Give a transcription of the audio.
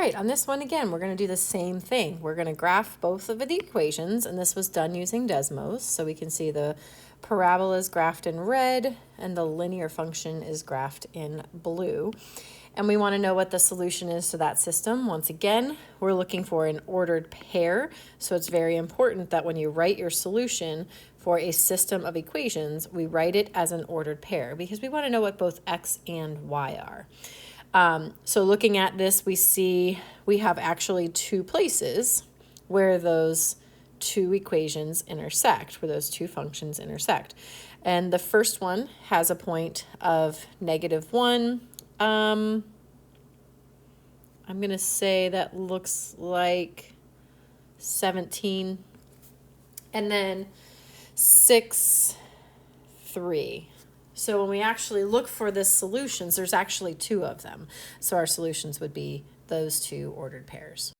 right, on this one again, we're going to do the same thing. We're going to graph both of the equations, and this was done using Desmos, so we can see the parabola is graphed in red and the linear function is graphed in blue. And we want to know what the solution is to that system. Once again, we're looking for an ordered pair, so it's very important that when you write your solution for a system of equations, we write it as an ordered pair because we want to know what both x and y are. So looking at this, we see we have actually two places where those two equations intersect, where those two functions intersect. And the first one has a point of -1. I'm going to say that looks like 17. And then 6, 3. So when we actually look for the solutions, there's actually two of them. So our solutions would be those two ordered pairs.